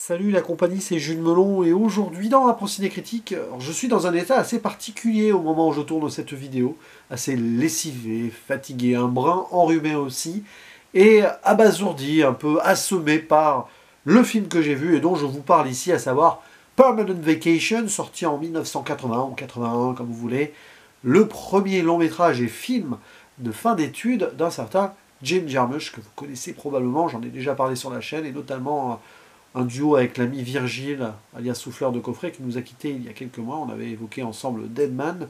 Salut la compagnie, c'est Jules Melon et aujourd'hui dans Apprenti Ciné Critique, je suis dans un état assez particulier au moment où je tourne cette vidéo, assez lessivé, fatigué, un brin enrhumé aussi, et abasourdi, un peu assommé par le film que j'ai vu et dont je vous parle ici, à savoir Permanent Vacation, sorti en 1980 ou 81 comme vous voulez, le premier long métrage et film de fin d'études d'un certain Jim Jarmusch, que vous connaissez probablement, j'en ai déjà parlé sur la chaîne, et notamment un duo avec l'ami Virgile, alias Souffleur de Coffret, qui nous a quittés il y a quelques mois. On avait évoqué ensemble Deadman.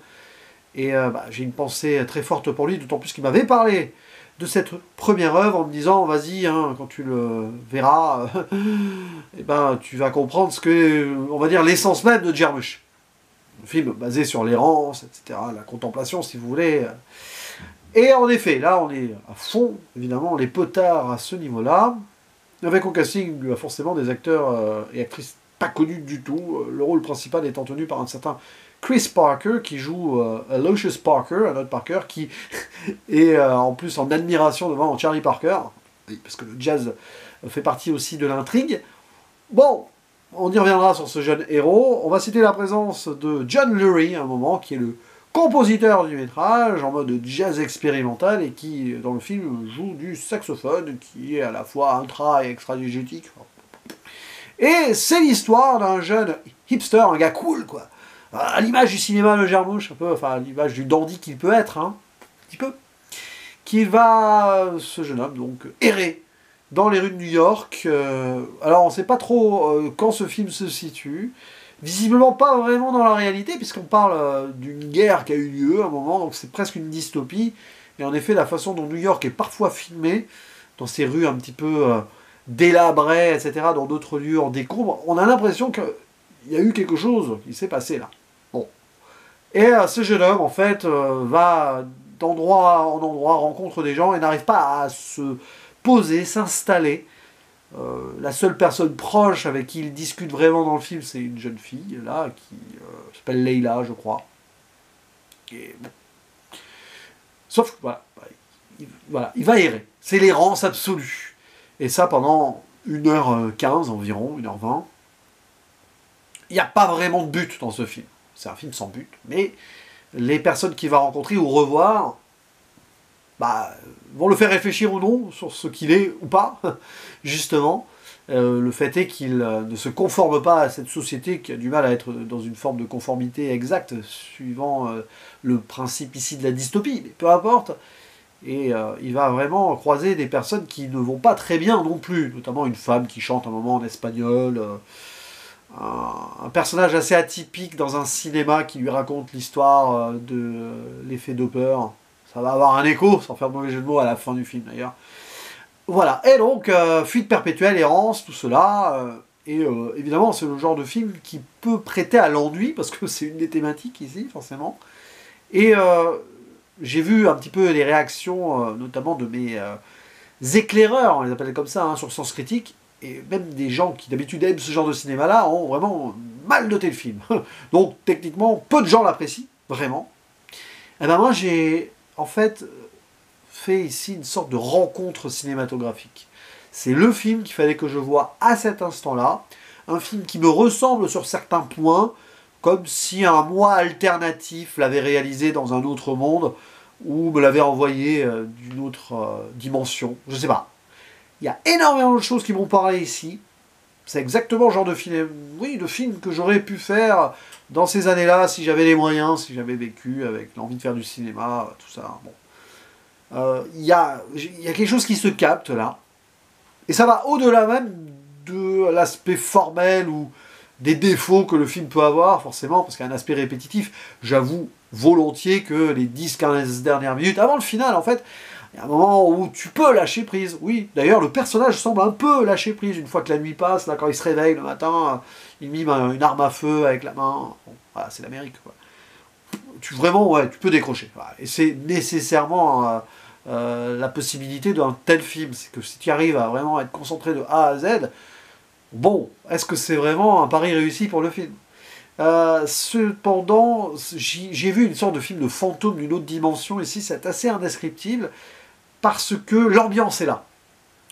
Et j'ai une pensée très forte pour lui, d'autant plus qu'il m'avait parlé de cette première œuvre en me disant « Vas-y, hein, quand tu le verras, eh ben, tu vas comprendre ce que, on va dire, l'essence même de Jarmusch. » Un film basé sur l'errance, etc., la contemplation, si vous voulez. Et en effet, là, on est à fond, évidemment, les potards à ce niveau-là. Avec au casting forcément des acteurs et actrices pas connus du tout, le rôle principal étant tenu par un certain Chris Parker qui joue Aloysius Parker, un autre Parker qui est en plus en admiration devant Charlie Parker, parce que le jazz fait partie aussi de l'intrigue. Bon, on y reviendra sur ce jeune héros. On va citer la présence de John Lurie à un moment, qui est le compositeur du métrage, en mode jazz expérimental, et qui, dans le film, joue du saxophone, qui est à la fois intra- et extra-diégétique. Et c'est l'histoire d'un jeune hipster, un gars cool, quoi. À l'image du cinéma de Jarmusch, un peu, enfin, à l'image du dandy qu'il peut être, hein, un petit peu. Qui va, ce jeune homme, donc, errer dans les rues de New York. Alors, on ne sait pas trop quand ce film se situe. Visiblement pas vraiment dans la réalité, puisqu'on parle d'une guerre qui a eu lieu à un moment, donc c'est presque une dystopie. Et en effet, la façon dont New York est parfois filmée, dans ces rues un petit peu délabrées, etc., dans d'autres lieux en décombre, on a l'impression qu'il y a eu quelque chose qui s'est passé là. Bon. Et ce jeune homme, en fait, va d'endroit en endroit, rencontre des gens et n'arrive pas à se poser, s'installer. La seule personne proche avec qui il discute vraiment dans le film, c'est une jeune fille, là, qui s'appelle Leila, je crois. Et bon. Sauf que, voilà, il va errer. C'est l'errance absolue. Et ça pendant 1h15 environ, 1h20. Il n'y a pas vraiment de but dans ce film. C'est un film sans but. Mais les personnes qu'il va rencontrer ou revoir vont le faire réfléchir ou non sur ce qu'il est ou pas, justement. Le fait est qu'il ne se conforme pas à cette société qui a du mal à être dans une forme de conformité exacte, suivant le principe ici de la dystopie, mais peu importe. Et il va vraiment croiser des personnes qui ne vont pas très bien non plus, notamment une femme qui chante un moment en espagnol, un personnage assez atypique dans un cinéma qui lui raconte l'histoire de l'effet Doppler. Ça va avoir un écho, sans faire de mauvais jeu de mots, à la fin du film d'ailleurs. Voilà, et donc, fuite perpétuelle, errance, tout cela. Évidemment, c'est le genre de film qui peut prêter à l'ennui, parce que c'est une des thématiques ici, forcément. Et j'ai vu un petit peu les réactions, notamment de mes éclaireurs, on les appelle comme ça, hein, sur Sens Critique. Et même des gens qui d'habitude aiment ce genre de cinéma-là ont vraiment mal noté le film. Donc, techniquement, peu de gens l'apprécient, vraiment. Et ben moi, j'ai en fait fait ici une sorte de rencontre cinématographique. C'est le film qu'il fallait que je voie à cet instant-là, un film qui me ressemble sur certains points, comme si un moi alternatif l'avait réalisé dans un autre monde, ou me l'avait envoyé d'une autre dimension, je sais pas. Il y a énormément de choses qui m'ont parlé ici. C'est exactement le genre de film, oui, de film que j'aurais pu faire dans ces années-là, si j'avais les moyens, si j'avais vécu avec l'envie de faire du cinéma, tout ça. Bon. Il y a quelque chose qui se capte là. Et ça va au-delà même de l'aspect formel ou des défauts que le film peut avoir, forcément, parce qu'il y a un aspect répétitif. J'avoue volontiers que les 10-15 dernières minutes, avant le final, en fait, il y a un moment où tu peux lâcher prise. Oui, d'ailleurs, le personnage semble un peu lâcher prise une fois que la nuit passe. Là, quand il se réveille le matin, il mime une arme à feu avec la main. Bon, voilà, c'est l'Amérique, quoi. Vraiment, ouais, tu peux décrocher. Voilà. Et c'est nécessairement la possibilité d'un tel film. C'est que si tu arrives à vraiment être concentré de A à Z, bon, est-ce que c'est vraiment un pari réussi pour le film? Cependant, j'ai vu une sorte de film de fantôme d'une autre dimension ici, c'est assez indescriptible, parce que l'ambiance est là.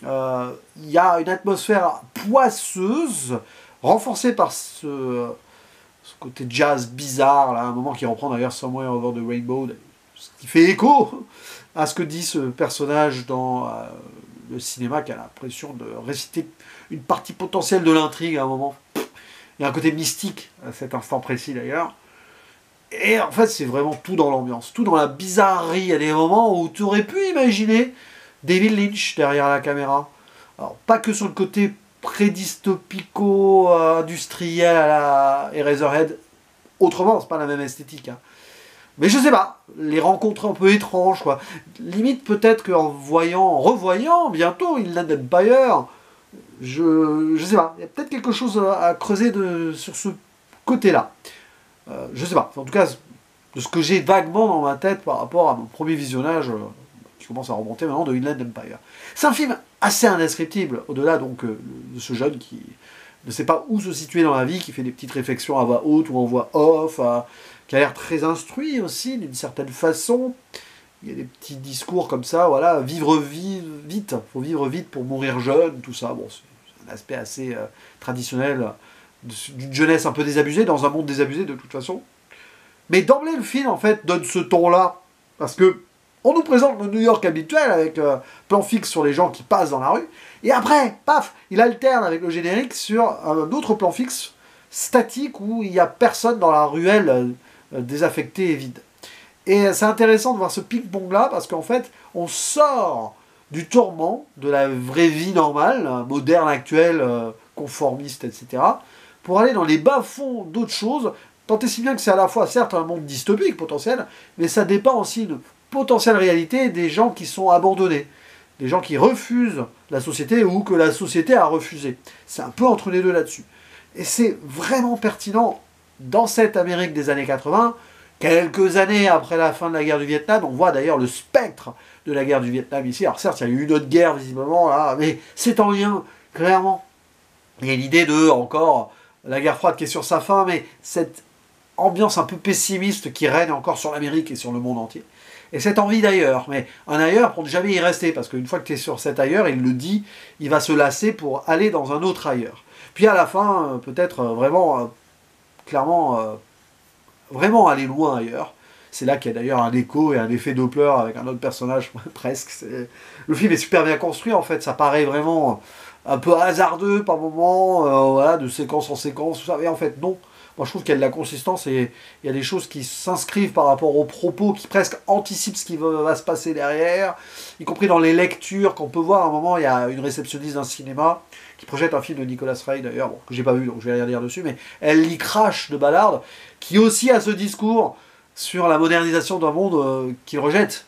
Il y a une atmosphère poisseuse, renforcée par ce côté jazz bizarre, là, à un moment qui reprend d'ailleurs Somewhere Over the Rainbow, ce qui fait écho à ce que dit ce personnage dans le cinéma, qui a l'impression de réciter une partie potentielle de l'intrigue à un moment. Il y a un côté mystique à cet instant précis d'ailleurs. Et en fait, c'est vraiment tout dans l'ambiance, tout dans la bizarrerie. Il y a des moments où tu aurais pu imaginer David Lynch derrière la caméra. Alors, pas que sur le côté prédystopico-industriel à la Eraserhead. Autrement, c'est pas la même esthétique. Hein. Mais je sais pas, les rencontres un peu étranges, quoi. Limite, peut-être qu'en revoyant bientôt Inland Empire, je sais pas, il y a peut-être quelque chose à creuser sur ce côté-là. Je sais pas, en tout cas, de ce que j'ai vaguement dans ma tête par rapport à mon premier visionnage, qui commence à remonter maintenant, de Inland Empire. C'est un film assez indescriptible, au-delà donc de ce jeune qui ne sait pas où se situer dans la vie, qui fait des petites réflexions à voix haute ou en voix off, qui a l'air très instruit aussi, d'une certaine façon. Il y a des petits discours comme ça, voilà, vivre vite, faut vivre vite pour mourir jeune, tout ça. Bon, c'est un aspect assez traditionnel d'une jeunesse un peu désabusée, dans un monde désabusé de toute façon. Mais d'emblée, le film, en fait, donne ce ton-là, parce que on nous présente le New York habituel, avec plan fixe sur les gens qui passent dans la rue, et après, paf, il alterne avec le générique sur un autre plan fixe, statique, où il n'y a personne dans la ruelle désaffectée et vide. Et c'est intéressant de voir ce ping-pong-là, parce qu'en fait, on sort du tourment de la vraie vie normale, moderne, actuelle, conformiste, etc., pour aller dans les bas-fonds d'autres choses, tant et si bien que c'est à la fois, certes, un monde dystopique potentiel, mais ça dépend aussi de potentielle réalité des gens qui sont abandonnés, des gens qui refusent la société ou que la société a refusé. C'est un peu entre les deux là-dessus. Et c'est vraiment pertinent dans cette Amérique des années 80, quelques années après la fin de la guerre du Vietnam. On voit d'ailleurs le spectre de la guerre du Vietnam ici. Alors certes, il y a eu une autre guerre visiblement, là, mais c'est en lien, clairement. Il y a l'idée de, encore, la guerre froide qui est sur sa fin, mais cette ambiance un peu pessimiste qui règne encore sur l'Amérique et sur le monde entier. Et cette envie d'ailleurs, mais un ailleurs pour ne jamais y rester, parce qu'une fois que tu es sur cet ailleurs, il le dit, il va se lasser pour aller dans un autre ailleurs. Puis à la fin, peut-être vraiment, clairement, vraiment aller loin ailleurs. C'est là qu'il y a d'ailleurs un écho et un effet Doppler avec un autre personnage, presque. Le film est super bien construit en fait, ça paraît vraiment un peu hasardeux par moments, voilà, de séquence en séquence, tout ça, mais en fait non. Moi je trouve qu'il y a de la consistance et il y a des choses qui s'inscrivent par rapport aux propos, qui presque anticipent ce qui va se passer derrière, y compris dans les lectures qu'on peut voir. À un moment, il y a une réceptionniste d'un cinéma qui projette un film de Nicolas Ray d'ailleurs, bon, que j'ai pas vu donc je vais rien dire dessus, mais elle lit Crash de Ballard, qui aussi a ce discours sur la modernisation d'un monde qu'il rejette.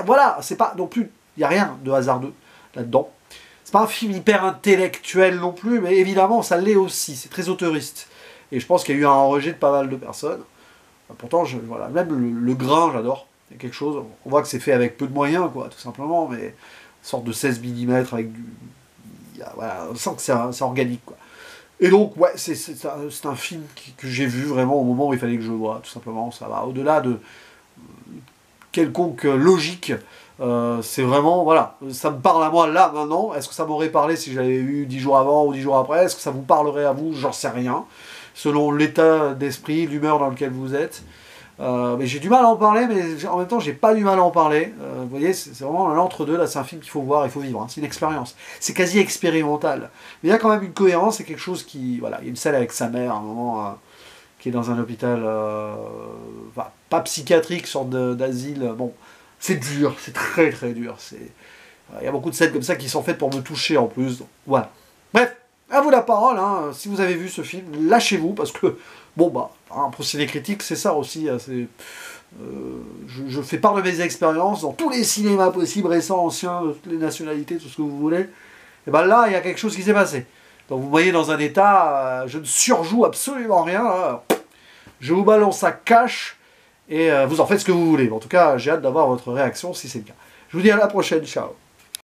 Voilà, c'est pas non plus, il n'y a rien de hasardeux là-dedans. C'est pas un film hyper intellectuel non plus, mais évidemment ça l'est aussi, c'est très auteuriste. Et je pense qu'il y a eu un rejet de pas mal de personnes. Pourtant, voilà, même le grain, j'adore. Il y a quelque chose, on voit que c'est fait avec peu de moyens, quoi, tout simplement, mais une sorte de 16 mm avec du... Voilà, on sent que c'est organique, quoi. Et donc, ouais, c'est un film que j'ai vu vraiment au moment où il fallait que je le voie, tout simplement. Ça va au-delà de quelconque logique. C'est vraiment, voilà, ça me parle à moi là, maintenant. Est-ce que ça m'aurait parlé si j'avais eu 10 jours avant ou 10 jours après? Est-ce que ça vous parlerait à vous? J'en sais rien. Selon l'état d'esprit, l'humeur dans lequel vous êtes. Mais j'ai du mal à en parler, mais en même temps, j'ai pas du mal à en parler. Vous voyez, c'est vraiment un entre-deux. Là, c'est un film qu'il faut voir, il faut vivre. Hein. C'est une expérience. C'est quasi expérimental. Mais il y a quand même une cohérence, c'est quelque chose qui... Voilà, il y a une scène avec sa mère, à un moment, qui est dans un hôpital... enfin, pas psychiatrique, sorte d'asile. Bon, c'est dur, c'est très très dur. Il y a beaucoup de scènes comme ça qui sont faites pour me toucher en plus. Donc, voilà. Bref, à vous la parole. Hein. Si vous avez vu ce film, lâchez-vous, parce que... Bon, bah, un procédé critique, c'est ça aussi. Je fais part de mes expériences dans tous les cinémas possibles, récents, anciens, de toutes les nationalités, tout ce que vous voulez. Et ben là, il y a quelque chose qui s'est passé. Donc vous voyez dans un état, je ne surjoue absolument rien. Là. Je vous balance ça cash et vous en faites ce que vous voulez. En tout cas, j'ai hâte d'avoir votre réaction si c'est le cas. Je vous dis à la prochaine, ciao.